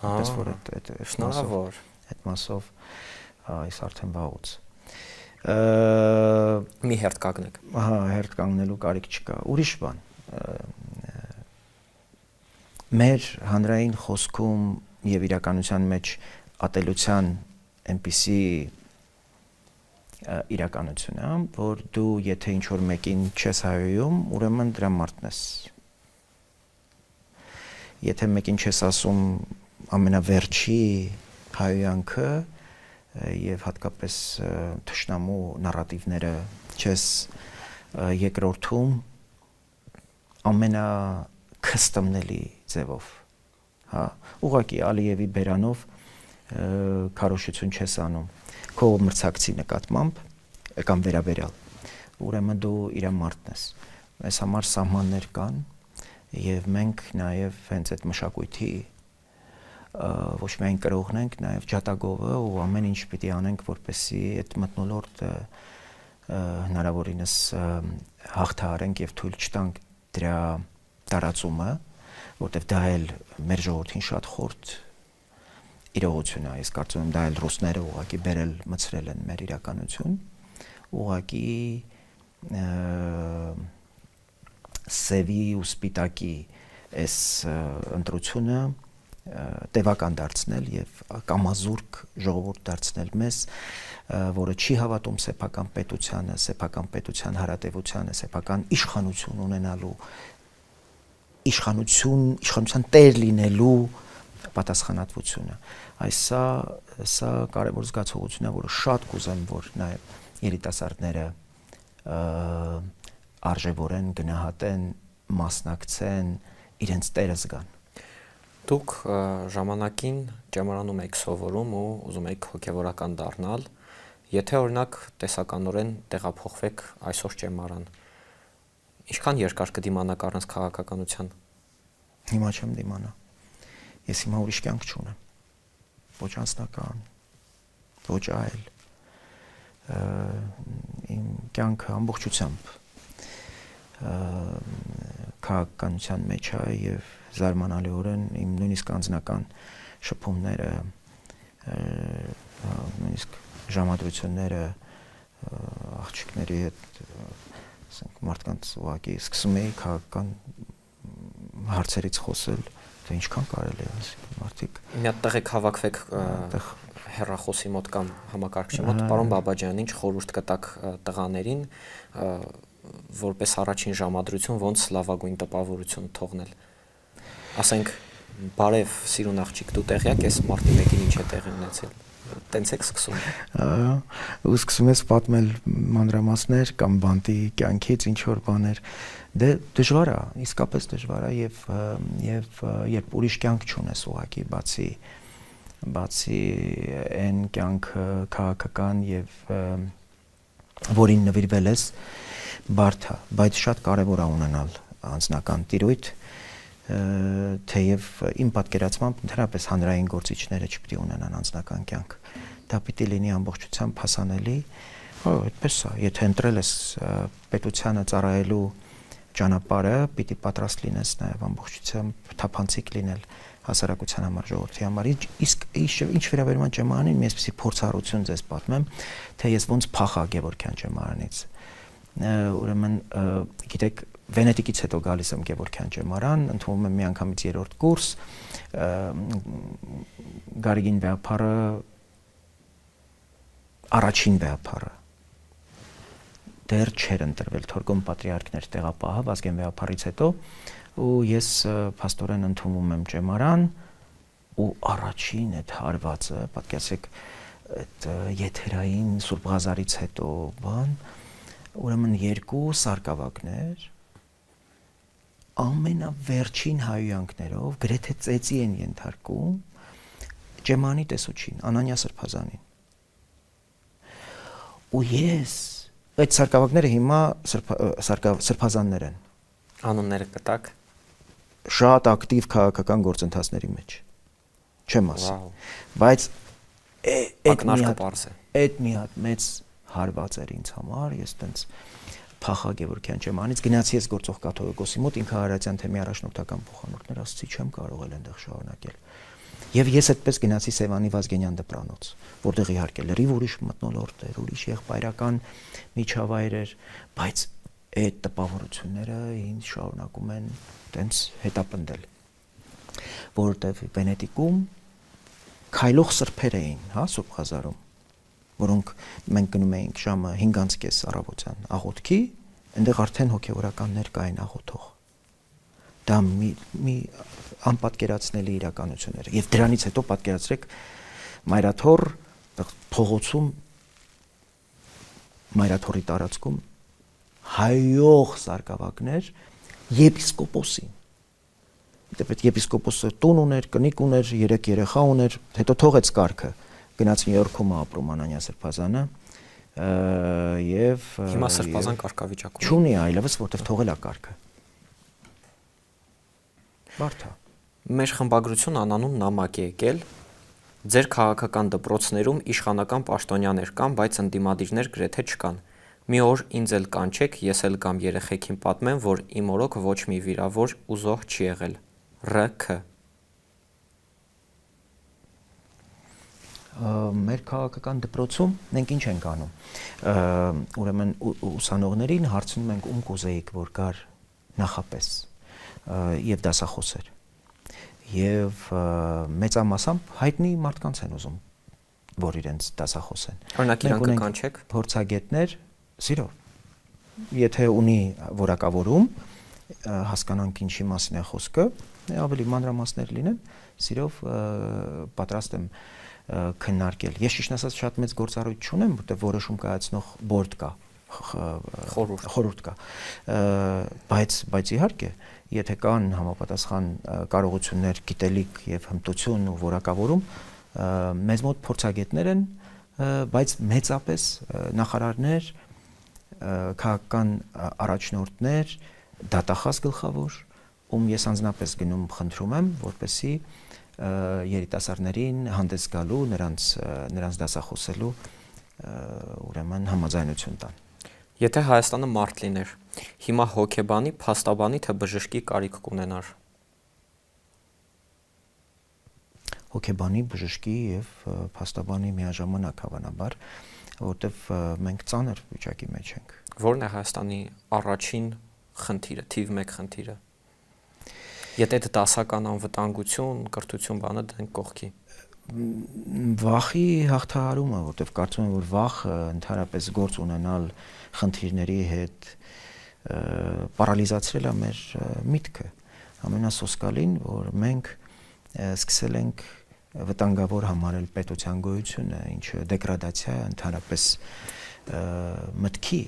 Այնպես որ այդ շնորհավոր։ Այդ մասով այս արդեն վաղուց։ Մի հերթ կանգնեք։ Հա, հերթ կանգնելու կարիք չկա։ Ուրիշ բան։ Մեր հանրային խոսքում եւ իրականության մեջ ատելության այնպիսի իրականություն է, որ դու եթե ինչ որ մեկին չես հայոյում, ուրեմն դրա մարդն ես։ Եթե մեկին չես ասում ամենավերջի հայոյանքը եւ հատկապես թշնամու նարատիվները չես երկրորդում ամենաքստմնելի ձևով, հա, ուղղակի Ալիևի բերանով քարոշություն չես անում քո մրցակցի նկատմամբ կամ վերաբերյալ, ուրեմն դու իր մարդն ես։ Այս համար սահմաններ կան եւ մենք նաեւ հենց այդ մշակույթի ոչ միայն կրողն ենք, նաեւ ջատագովը ու ամեն ինչ պիտի անենք, որպեսզի այդ մթնոլորտը հնարավորինս հաղթահարենք եւ թույլ չտանք դրա տարածումը, որտեվ դա էլ մեր ժողովրդին շատ խորտ իրողություն է, ես կարծում եմ դա էլ ռուսները ուղղակի բերել մցրել են մեր իրականություն, ուղղակի սևի ու սպիտակի այս ընտրությունը տևական դարձնել եւ կամազուրկ ժողովուրդ դարձնել մեզ, որը չի հավատում սեփական պետությանը, սեփական պետության հարատեվությանը, սեփական իշխանություն ունենալու, իշխանության տեր լինելու պատասխանատվությունը։ Այս սա կարևոր զգացողություն է, որը շատ կուզեմ, որ նաև երիտասարդները արժևորեն, գնահատեն, մասնակցեն, իրենց տեղը զգան։ Դուք ժամանակին ճեմարանում եք սովորում ու ուզում եք հոգևորական դառնալ, եթե օրինակ տեսականորեն տեղափոխվեք այսօր ճեմարան, ինչքան երկար կդիմանաք առանց քաղաքականության։ Հիմա չեմ դիմանա։ Ես հիմա ուրիշ կյանք չունեմ։ Ոչ անձնական, ոչ այլ։ Իմ կյանքը ամբողջությամբ քաղաքականության մեջ է եւ զարմանալիորեն իմ նույնիսկ անձնական շփումները, նույնիսկ ժամադրությունները աղջիկների հետ, ասենք մարդկանց ուղղակի սկսում էի քաղաքական հարցերից խոսել, թե ինչքան կարելի է, մարդիկ մի հատ տեղ եք հավաքվեք հեռախոսի մոտ կամ համակարգչի մոտ, պարոն Բաբաջյան, ինչ խորհուրդ կտաք տղաներին որպես առաջին ժամադրություն ոնց լավագույն տպավորություն թողնել։ Ասենք, բարև, սիրուն աղջիկ, դու տեղյակ ես մարտի 1-ին ինչ է տեղի ունեցել։ Տենց եք սկսում։ Ու սկսում ես պատմել մանրամասներ կամ բանտի կյանքից ինչ որ բաներ։ Դե դժվար է, իսկապես դժվար է եւ երբ ուրիշ կյանք չունես ուղղակի բացի այն կյանքը քաղաքական եւ որին նվիրվել ես, բարդ է, բայց շատ կարևոր է ունենալ անձնական տիրույթ, թեև իմ պատկերացմամբ ընդհանրապես հանրային գործիչները չպիտի ունենան անձնական կյանք։ Դա պիտի լինի ամբողջությամբ հասանելի, այդպես է, եթե ընտրել ես պետությանը ծառայելու ճանապարհը, պիտի պատրաստ լինես նաև ամբողջությամբ թափանցիկ լինել հասարակության համար, ժողովրդի համար։ Իսկ ինչ վերաբերում է ճեմարանին, մի այսպիսի փորձառություն ձեզ պատմեմ, թե ես ոնց փախա Գևորգյան ճեմարանից։ Ուրեմն, գիտեք, Վենետիկից հետո գալիս եմ Գևորգյան ճեմարան, ընդունվում եմ միանգամից 3-րդ կուրս, Գարեգին վեհապարը առաջին վեհապարը դեռ չէր ընտրվել, Թորգոմ պատրիարքն էր տեղապահը Վազգեն վեհապարից հետո, ու ես փաստորեն ընդունվում եմ ճեմարան, ու առաջին այդ հարվածը, պատկերացրեք, այդ եթերային Սուրբ Ղազարից հետո բան, ուրեմն 2 սարկավակներ ամենավերջին հայհոյանքներով գրեթե ծեծի են ենթարկում ճեմարանի տեսուչին, Անանյա Սրբազանին։ Ու ես այդ սարկավակները հիմա սրբազաններ են։ Անունները կտակ։ Շատ ակտիվ քաղաքական գործընթացների մեջ։ Չեմ ասի։ Բայց այդ մի հատ մեծ հարված էր ինձ համար, ես տենց փախա Գևորգյան ճեմանից, գնացի ես գործող կաթողիկոսի մոտ, ինքը Հարարատյան թեմի առաջնորդական փոխանորդներ, ասացի չեմ կարող այնտեղ շարունակել։ Եվ ես այդպես գնացի Սևանի Վազգենյան դպրանոց, որտեղ իհարկե լրիվ ուրիշ մթնոլորտ էր, ուրիշ եղբայրական միջավայր էր, բայց այդ տպավորությունները ինձ շարունակում են տենց հետապնդել, որովհետև Վենետիկում քայլող սրբեր էին, հա, Սուրբ Ղազարում, որոնք մենք գնում էինք ժամը 5:30 առավոտյան աղոթքի, այնտեղ արդեն հոգևորականներ կային աղոթող։ Դա մի անպատկերացնելի իրականություն էր։ Եվ դրանից հետո պատկերացրեք Մայրաթոր փողոցում, Մայրաթորի տարածքում հայող սարկավակներ եպիսկոպոսին։ Դեպետ եպիսկոպոսը տուն ուներ, կնիկ ուներ, 3 երեխա ուներ, հետո թողեց կարգը, գնաց Նյու Յորքում ապրում Անանյա Սրբազանը եւ հիմա Սրբազան կարգավիճակում չունի այլևս, որտեղ թողել է կարգը։ Բարդ է։ Մեր խմբագրություն անանուն նամակ է եկել։ Ձեր քաղաքական դպրոցներում իշխանական պաշտոնյաներ կան, բայց ընդդիմադիրներ գրեթե չկան։ Մի օր ինձ էլ կանչեք, ես էլ կամ երեխեքին պատմեմ, որ իմ օրոք ոչ մի վիրավոր ու զոհ չի եղել։ ՌՔ Մեր քաղաքական դպրոցում մենք ինչ ենք անում։ Ուրեմն ուսանողներին հարցնում ենք ում կուզեիք, որ գար նախապես եւ դասախոսեր։ Եվ մեծամասամբ հայտնի մարդկանց են ուզում, որ իրենց դասախոսեն։ Օրինակ իրան կկանչեք փորձագետներ, սիրով։ Եթե ունի որակավորում, հասկանանք ինչի մասին է խոսքը, ավելի մանրամասներ լինեն, սիրով պատրաստ եմ քննարկել։ Ես ճիշտ ասած շատ մեծ գործառույթ չունեմ, որտեղ որոշում կայացնող բորդ կա, խորհուրդ կա, բայց իհարկե, եթե կան համապատասխան կարողություններ, գիտելիք եւ հմտություն ու որակավորում, մեզ մոտ փորձագետներ են, բայց մեծապես նախարարներ, քաղաքական առաջնորդներ, դատախազ գլխավոր, ում ես անձնապես գնում խնդրում եմ, որպեսզի երիտասարդներին հանդես գալու, նրանց դասախոսելու ուրեմն համաձայնություն տան։ Եթե Հայաստանը մարդ լիներ, հիմա հոգեբանի, փաստաբանի թե բժշկի կարիք կունենար։ Հոգեբանի, բժշկի եւ փաստաբանի միաժամանակ հավանաբար, որտեվ մենք ծանր վիճակի մեջ ենք։ Որն է Հայաստանի առաջին խնդիրը, թիվ 1 խնդիրը։ Եթե դա դասական անվտանգություն, կրթություն բանը դենք կողքի։ Վախի հաղթահարումը, որտեվ կարծում եմ, որ վախը ընդհանրապես գործ ունենալ խնդիրների հետ պարալիզացրել է մեր միտքը։ Ամենասոսկալին, որ մենք սկսել ենք վտանգավոր համարել պետության գոյությունը, ինչը դեգրադացիա է ընդհանրապես մտքի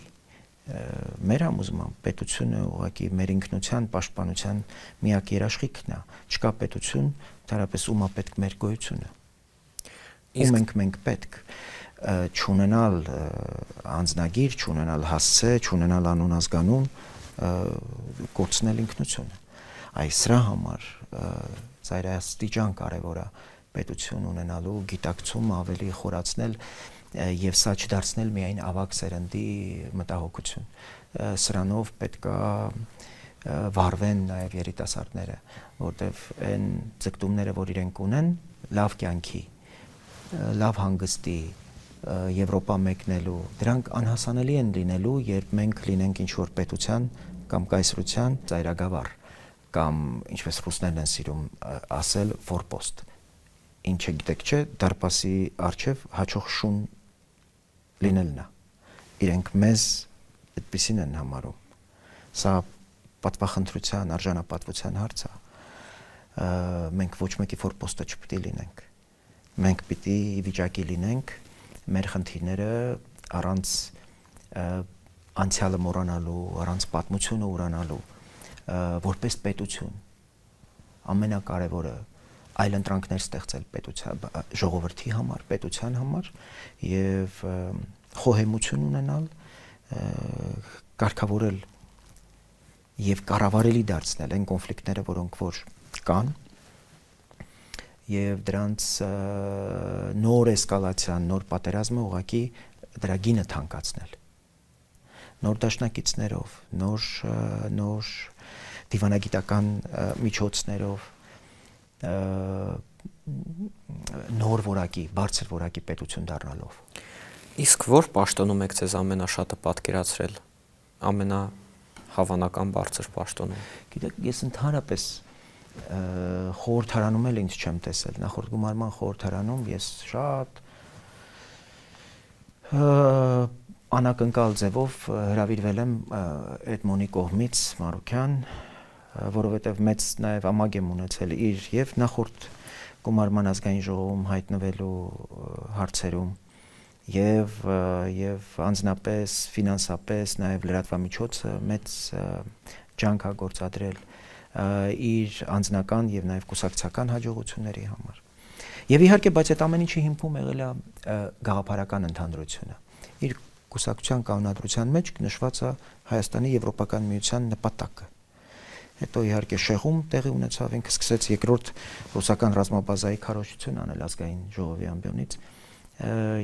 մեր համոզմամբ պետությունը ուղղակի մեր ինքնության պաշտպանության միակ երաշխիքն է։ Չկա պետություն, ընդհանրապես ում է պետք մեր գոյությունը։ Ում ենք պետք չունենալ անձնագիր, չունենալ հասցե, չունենալ անուն ազգանուն, կորցնել ինքնությունը։ Այս սրա համար ծայրաստիճան կարևոր է պետություն ունենալու գիտակցումը ավելի խորացնել եւ սա չդարձնել միայն ավագ սերնդի մտահոգություն։ Սրանով պետքա վարվեն նաեւ երիտասարդները, որտեվ այն ձգտումները, որ իրենք ունեն, լավ կյանքի, լավ հանգստի, Եվրոպա մեկնելու, դրանք անհասանելի են լինելու, երբ մենք լինենք ինչ-որ պետության կամ կայսրության ծայրագավառ, կամ ինչպես ռուսներն են սիրում ասել, ֆորպոստ։ Ինչը գիտեք չէ, դարպասի առջև հաճող շուն լինելն է։ Իրենք մեզ այդպեսին են համարում։ Սա պատվախնդրության, արժանապատվության հարց է։ Մենք ոչ մեկի ֆորպոստը չպիտի լինենք։ Մենք պիտի վիճակի լինենք մեր խնդիրները առանց անցյալը մոռանալու, առանց պատմությունը ուրանալու, որպես պետություն ամենակարևորը այլ ընտրանքներ ստեղծել պետության ժողովրդի համար, պետության համար եւ խոհեմություն ունենալ, կարգավորել եւ կառավարելի դարձնել այն կոնֆլիկտները, որոնք որ կան եւ դրանց նոր էսկալացիան, նոր պատերազմը ուղղակի դրա գինը թանկացնել։ Նոր դաշնակիցներով, նոր դիվանագիտական միջոցներով, նոր որակի, բարձր որակի պետություն դառնալով։ Իսկ որ պաշտոնում եք ձեզ ամենաշատը պատկերացրել, ամենահավանական բարձր պաշտոնում։ Գիտեք, ես ընդհանրապես խորհրդարանում էլ ինձ չեմ տեսել, նախորդ գումարման խորհրդարանում ես շատ անակնկալ ձևով հրավիրվել եմ Էդմոնի կողմից Մարուքյան, որովհետև մեծ նաև ամագ եմ ունեցել իր եւ նախորդ գումարման ազգային ժողովում հայտնվելու հարցերում եւ անձնապես, ֆինանսապես, նաև լրատվամիջոցը մեծ ջանք է գործադրել իր անձնական եւ նաեւ կուսակցական հաջողությունների համար։ Եվ իհարկե, բայց այդ ամեն ինչի հիմքում եղել է գաղափարական ընդհանրությունը։ Իր կուսակցության կանոնադրության մեջ նշված է Հայաստանի Եվրոպական միության նպատակը։ Հետո իհարկե շեղում տեղի ունեցավ, ինքը սկսեց երկրորդ ռուսական ռազմաբազայի քարոզություն անել ազգային ժողովի ամբիոնից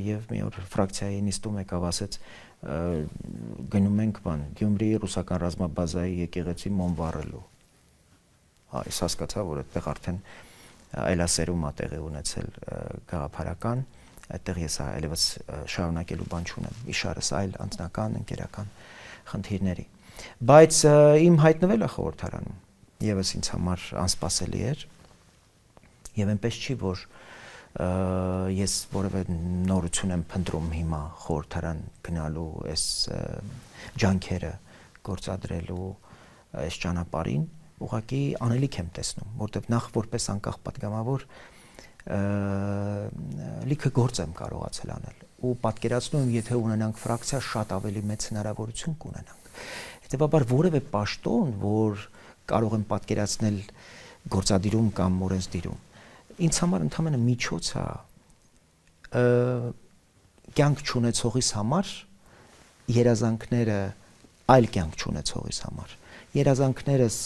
եւ մի օր ֆրակցիայի նիստում եկավ ասեց գնում ենք Գյումրի ռուսական ռազմաբազայի եկեղեցի մոմ վառելու։ Այս հասկացա, որ այդտեղ արդեն այլասերում է տեղի ունեցել գաղափարական, այդտեղ ես այլևս շարունակելու բան չունեմ, իշարս այլ անձնական, ընկերական խնդիրների։ Բայց իմ հայտնվելը խորհրդարանում եւս ինձ համար անսպասելի էր եւ այնպես չի, որ ես որևէ նորություն եմ փնտրում հիմա խորհրդարան գնալու այս ջանքերը գործադրելու այս ճանապարհին, ուղղակի անելիք եմ տեսնում, որտեղ նախ որպես անկախ պատգամավոր լիքը գործ եմ կարողացել անել ու պատկերացնում եմ, եթե ունենանք ֆրակցիա, շատ ավելի մեծ հնարավորություն կունենանք։ Հետևաբար որևէ պաշտոն, որ կարող եմ պատկերացնել գործադիրում կամ օրենսդիրում, ինձ համար ընդհանրապես միջոց է կյանք չունեցողիս համար երազանքները այլ կյանք չունեցողիս համար երազանքներս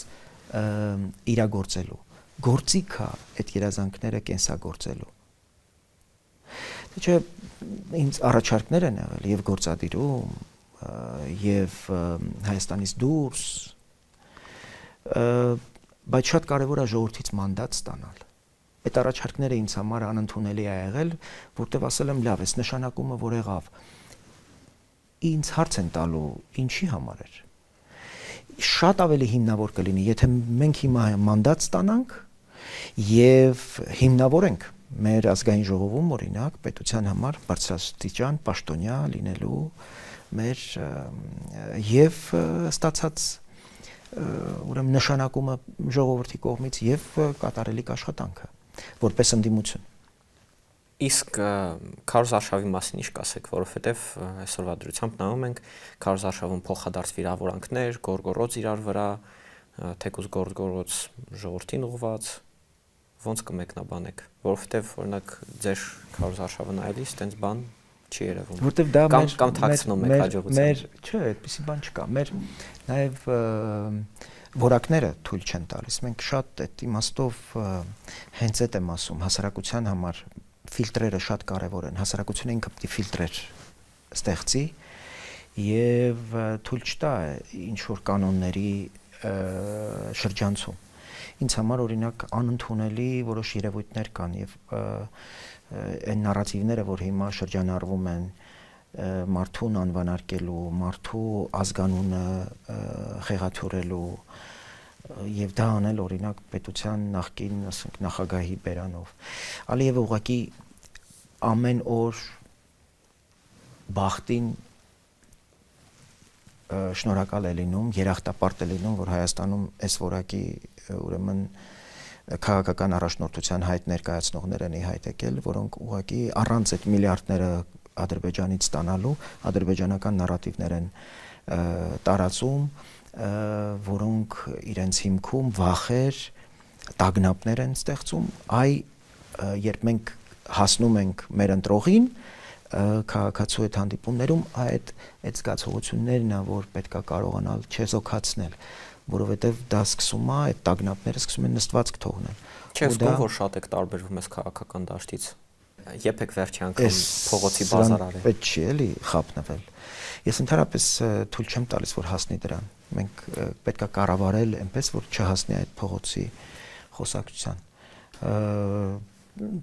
իրագործելու գործիքը այդ երազանքները կենսագործելու թե ինձ առաջարկներ են եղել եւ գործադիրում եւ Հայաստանից դուրս բայց շատ կարեւոր է ժողովրդից մանդատ ստանալ այդ առաջարկները ինձ համար անընդունելի է եղել որտեվ ասել եմ լավ էս նշանակումը որ եղավ ինձ հարց են տալու ինչի համար էր շատ ավելի հիմնավոր կլինի եթե մենք հիմա մանդատ ստանանք եւ հիմնավորենք մեր ազգային ժողովում օրինակ պետության համար բարձրաստիճան պաշտոնյա լինելու մեր եւ ստացած ուրեմն նշանակումը ժողովրդի կողմից եւ կատարելիք աշխատանքը որպես ընդդիմություն Իսկ Քարոզ Արշավի մասին ինչ կասեք, որովհետև այսօրվա դրությամբ նայում ենք Քարոզ Արշավում փոխադարձ վիրավորանքներ, գորգորոց իրար վրա, թեկուզ գորգորոց ժողովրդին ուղված, ոնց կմեկնաբանեք, որովհետև օրինակ ձեր Քարոզ Արշավը նայելիս տենց բան չի երևում։ Որովհետև դա կամ թաքցնում եք հաջողությամբ։ Մեր, չէ, այդպիսի բան չկա։ Մեր նաև որակները թույլ չեն տալիս։ Մենք շատ այդ իմաստով հենց այդ եմ ասում, հասարակության համար ֆիլտրերը շատ կարևոր են։ Հասարակությունը ինքը պետք է ֆիլտրեր ստեղծի եւ թույլ չտա ինչ որ կանոնների շրջանցում։ Ինձ համար օրինակ անընդունելի որոշ երևույթներ կան եւ այն նարատիվները, որ հիմա շրջանառվում են մարդուն անվանարկելու, մարդու ազգանունը խեղաթյուրելու եւ դա անել օրինակ պետության նախկին, ասենք, նախագահի բերանով։ Ալիևը ուղղակի ամեն օր բախտին շնորհակալ է լինում, երախտապարտ է լինում, որ Հայաստանում այս որակի ուրեմն քաղաքական առաջնորդության հայտ ներկայացնողներ են հայտ եկել, որոնք ուղղակի առանց այդ միլիարդները Ադրբեջանից ստանալու ադրբեջանական նարատիվներ են տարածում, որոնք իրենց հիմքում վախեր, տագնապներ են ստեղծում, երբ մենք հասնում ենք մեր ընտրողին, քաղաքացու այդ հանդիպումներում այդ զգացողություններն է, որ պետքա կարողանալ չեզոքացնել, որովհետև դա սկսում է այդ տագնապները սկսում են նստվածք թողնել։ Չէ՞ զգում, որ շատ եք տարբերվում այս քաղաքական դաշտից։ Եփեք վերջի անգամ փողոցի բազար արել։ Պետք չի էլի խափնվել։ Ես ընդհանրապես թույլ չեմ տալիս, որ հասնի դրան։ Մենք պետքա կառավարել այնպես, որ չհասնի այդ փողոցի խոսակցության։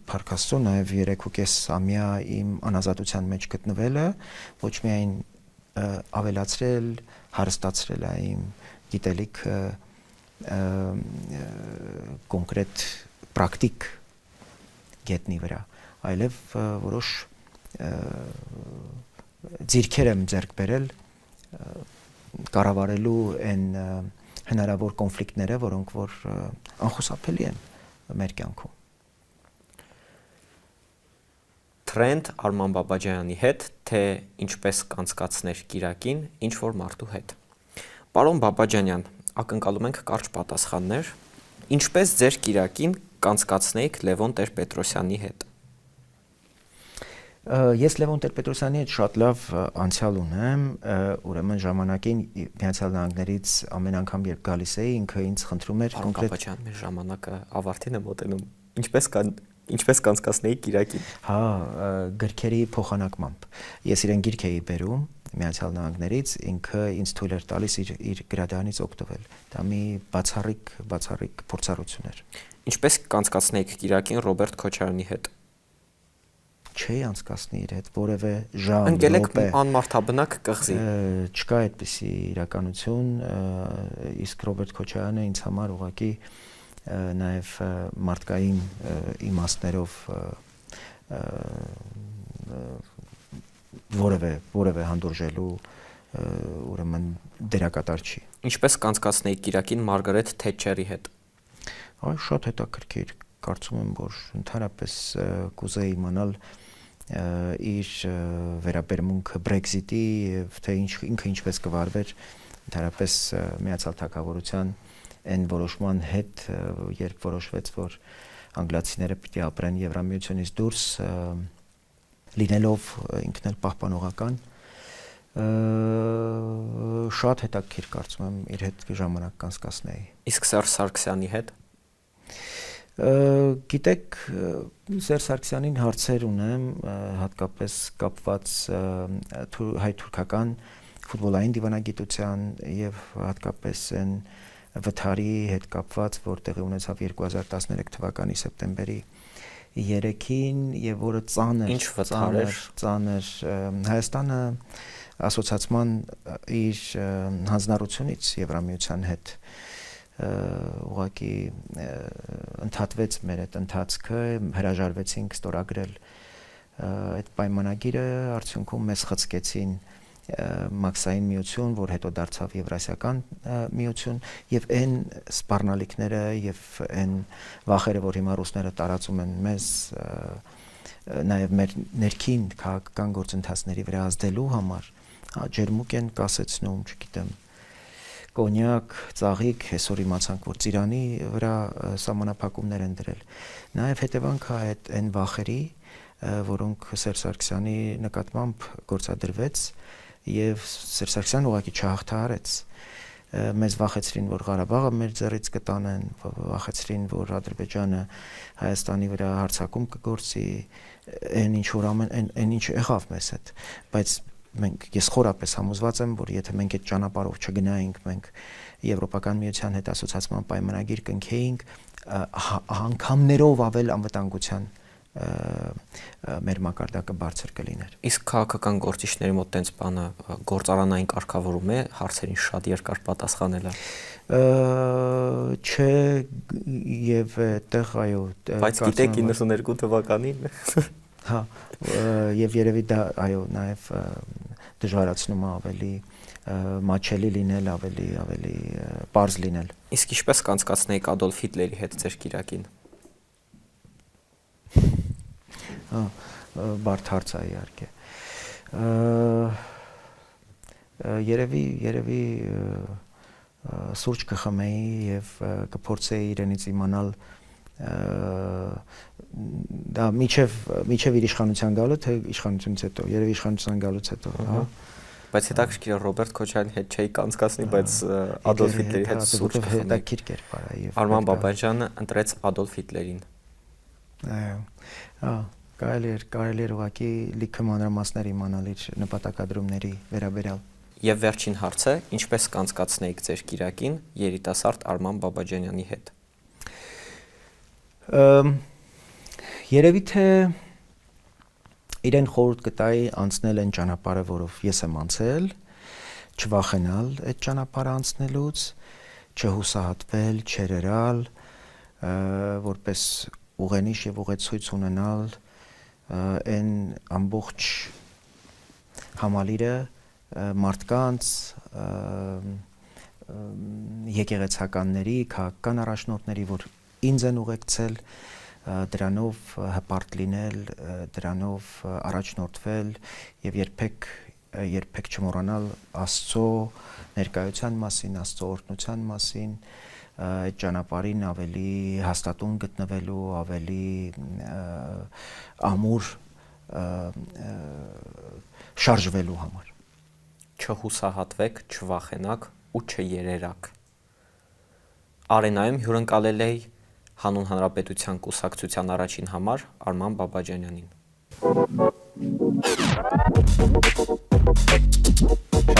Փառք Աստծո, նաև 3.5 ամյա իմ անազատության մեջ գտնվելը ոչ միայն ավելացրել, հարստացրել է իմ գիտելիքը կոնկրետ պրակտիկ գետնի վրա, այլև որոշ ձիրքեր եմ ձեռք բերել կառավարելու այն հնարավոր կոնֆլիկտները, որոնք որ անխուսափելի են մեր կյանքում։ Տրենդ Արման Բաբաջանյանի հետ, թե ինչպես կանցկացներ Կիրակին ինչ որ մարդու հետ։ Պարոն Բաբաջանյան, ակնկալում ենք կարճ պատասխաններ։ Ինչպես ձեր Կիրակին կանցկացնեիք Լևոն Տեր-Պետրոսյանի հետ։ Ես Լևոն Տեր-Պետրոսյանի հետ շատ լավ անցյալ ունեմ, ուրեմն ժամանակին Միացյալ Նահանգներից ամեն անգամ երբ գալիս էի, ինքը ինձ խնդրում էր կոնկրետ Բաբաջան, մեր ժամանակը ավարտին է մոտենում։ Ինչպես կանցկացնեիք Կիրակին։ Հա, գրքերի փոխանակմամբ։ Ես իրեն գիրք էի բերում Միացյալ Նահանգներից, ինքը ինձ թույլ էր տալիս իր գրադարանից օգտվել։ Դա մի բացառիկ փորձառություն էր։ Ինչպես կանցկացնեիք Կիրակին Ռոբերտ Քոչարյանի հետ։ Չէի անցկացնի իր հետ որևէ ժամ, ընկել եք անմարդաբնակ կղզի։ Չկա այդպիսի իրականություն, իսկ Ռոբերտ Քոչարյանը ինձ համար ուղղակի նաև մարդկային իմաստներով որևէ հանդուրժելու ուրեմն դերակատար չի։ Ինչպես կանցկացնեիք Կիրակին Մարգարետ Թետչերի հետ։ Այ շատ հետաքրքիր, կարծում եմ, որ ընդհանրապես կուզեի իմանալ իր վերաբերմունքը Brexit-ի եւ թե ինքը ինչպես կվարվեր ընդհանրապես Միացյալ Թագավորության այն որոշման հետ, երբ որոշվեց, որ անգլիացիները պիտի ապրեն Եվրամիությունից դուրս, լինելով ինքն էլ պահպանողական, շատ հետաքրքիր կարծում եմ իր հետ ժամանակ կանցկացնեի։ Իսկ Սերժ Սարգսյանի հետ։ Գիտեք, Սերժ Սարգսյանին հարցեր ունեմ, հատկապես կապված հայ-թուրքական ֆուտբոլային դիվանագիտության եւ հատկապես այն վթարի հետ կապված, որ տեղի ունեցավ 2013 թվականի սեպտեմբերի 3-ին եւ որը ծանր Հայաստանը ասոցիացման իր հանձնառությունից Եվրամիության հետ ուղղակի ընդհատվեց մեր այդ ընթացքը, հրաժարվեցինք ստորագրել այդ պայմանագիրը, արդյունքում մեզ խցկեցին մաքսային միություն, որ հետո դարձավ Եվրասիական միություն եւ այն սպառնալիքները եւ այն վախերը, որ հիմա ռուսները տարածում են մեզ նաեւ մեր ներքին քաղաքական գործընթացների վրա ազդելու համար, ջերմուկ են կասեցնում, չգիտեմ, կոնյակ, ծաղիկ, այսօր իմացանք, որ Ծիրանի վրա սահմանափակումներ են դրել։ Նաեւ հետևանքը այն վախերի, որոնք Սերժ Սարգսյանի նկատմամբ գործադրվեց եւ Սերժ Սարգսյանը ուղղակի չհաղթահարեց։ Մեզ վախեցրին, որ Ղարաբաղը մեր ձեռից կտանեն, վախեցրին, որ Ադրբեջանը Հայաստանի վրա հարձակում կգործի, այն ինչ եղավ մեզ հետ, բայց ես խորապես համոզված եմ, որ եթե մենք այդ ճանապարհով չգնայինք, մենք Եվրոպական միության հետ ասոցիացման պայմանագիր կնքեինք, անգամներով ավել անվտանգության մեր մակարդակը բարձր կլիներ։ Իսկ քաղաքական գործիչների մոտ տենց բանը գործարանային կարգավորում է հարցերին շատ երկար պատասխանելը։ Չէ, եւ այդտեղ այո, բայց գիտեք 92 թվականին։ Հա, եւ երևի դա այո, նաեւ դժվարացնում է ավելի մաչելի լինել, ավելի պարզ լինել։ Իսկ ինչպես կանցկացնեիք Ադոլֆ Հիտլերի հետ ձեր Կիրակին։ Բարդ հարց է իհարկե։ Երևի սուրճ կխմեի եւ կփորձեի իրենից իմանալ դա միջև իր իշխանության գալը, թե իշխանությունից հետո, երևի իշխանության գալուց հետո, հա։ Բայց հետաքրքիր է Ռոբերտ Քոչարյանի հետ չէի կանցկացնի, բայց Ադոլֆ Հիտլերի հետ սուրճ կխմեի։ Հետաքրքիր կերպար է եւ Արման Բաբաջյանը ընտրեց Ադոլֆ Հիտլերին։ Այո, կարելի էր ուղղակի լիքը մանրամասներ իմանալ իր նպատակադրումների վերաբերյալ։ Եվ վերջին հարցը, ինչպես կանցկացնեիք ձեր Կիրակին երիտասարդ Արման Բաբաջանյանի հետ։ Երևի թե իրեն խորհուրդ կտայի անցնել այն ճանապարհը, որով ես եմ անցել, չվախենալ այդ ճանապարհը անցնելուց, չհուսահատվել, չերերալ, որպես ուղենիշ եւ ուղեցույց ունենալ այն ամբողջ համալիրը մարդկանց, եկեղեցականների, քաղաքական առաջնորդների, որ ինձ են ուղեկցել, դրանով հպարտ լինել, դրանով առաջնորդվել եւ երբեք չմոռանալ Աստծո ներկայության մասին, Աստծո օրհնության մասին, այդ ճանապարհին ավելի հաստատուն գտնվելու, ավելի ամուր շարժվելու համար։ Չհուսահատվեք, չվախենաք ու չերերաք։ Արենայում հյուրընկալել էի Հանուն Հանրապետության կուսակցության առաջին համար Արման Բաբաջանյանին։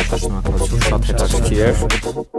Շատ շնորհակալություն, շատ հետաքրքիր էր։